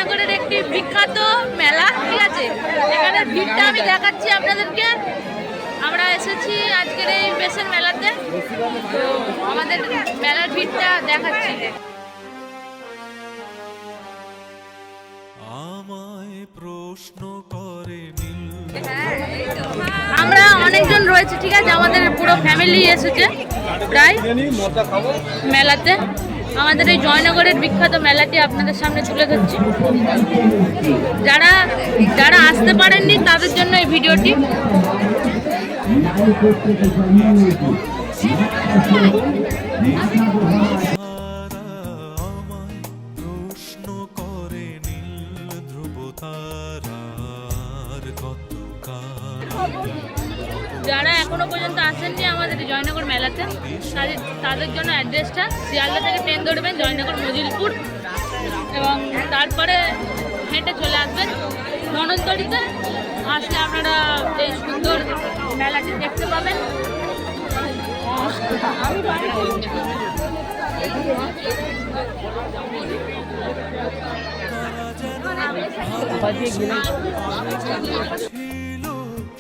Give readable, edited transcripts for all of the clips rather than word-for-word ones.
জয়নগরের একটি বিখ্যাত মেলা, ঠিক আছে। এখানে ভিড়টা আমি দেখাচ্ছি আপনাদেরকে। আমরা এসেছি আজকের এই বেসের মেলাতে, তো আমাদের মেলার ভিড়টা দেখাচ্ছি। আমরা অনেকজন রয়েছে, ঠিক আছে, আমাদের পুরো ফ্যামিলি এসেছে প্রায় মেলাতে। আমাদের এই জয়নগরের বিখ্যাত মেলাটি আপনাদের সামনে তুলে ধরছি। যারা যারা আসতে পারেননি তাদের জন্য এই ভিডিওটি। যারা এখনো পর্যন্ত আসেননি আমাদের জয়নগর মেলাতে, তাদের জন্য অ্যাড্রেসটা শিয়ালদা থেকে ট্রেন ধরবেন জয়নগর মজিলপুর, এবং তারপরে হেঁটে চলে আসবেন ধনন্তরীতে। আসলে আপনারা এই সুন্দর মেলাটি দেখতে পাবেন।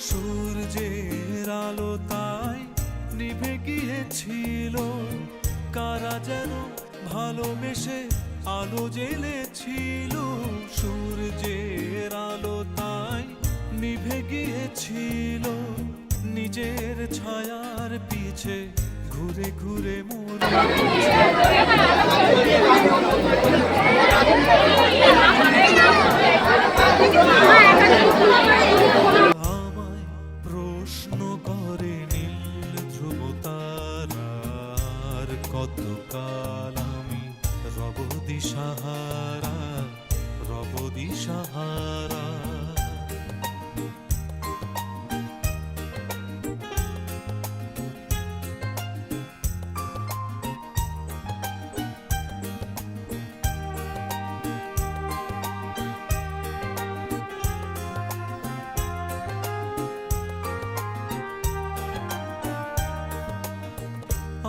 সূর্যের আলো তাই নিভে গিয়েছিল, কারা যেন ভালোবেসে আলো জ্বেলেছিল। সূর্যের আলো তাই নিভে গিয়েছিল, নিজের ছায়ার পিছে ঘুরে ঘুরে মরে। আমায় প্রশ্ন করে নীল ধ্রুব তারার, কতকাল আমি রব দিশাহারা, রব দিশাহারা।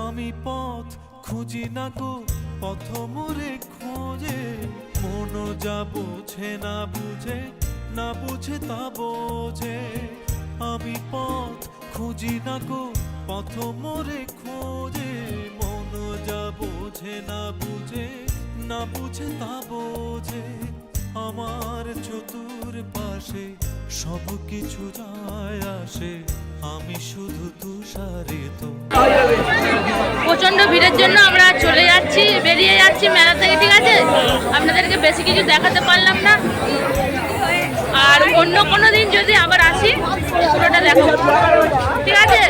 আমি পথ খুঁজি না গো, পথ মোরে খোঁজে, মন যা বোঝে না বুঝে, না বুঝে তা বোঝে। আমি পথ খুঁজি না গো, পথ মোরে খোঁজে, মন যা বোঝে না বুঝে, না বুঝে তা বোঝে। আমার চতুর পাশে সব কিছু যায় আসে, আমি শুধু তুষারিত। প্রচন্ড ভিড়ের জন্য আমরা চলে যাচ্ছি, বেরিয়ে যাচ্ছি মেলা থেকে, ঠিক আছে। আপনাদেরকে বেশি কিছু দেখাতে পারলাম না, আর অন্য কোনো দিন যদি আবার আসি পুরোটা দেখাবো, ঠিক আছে।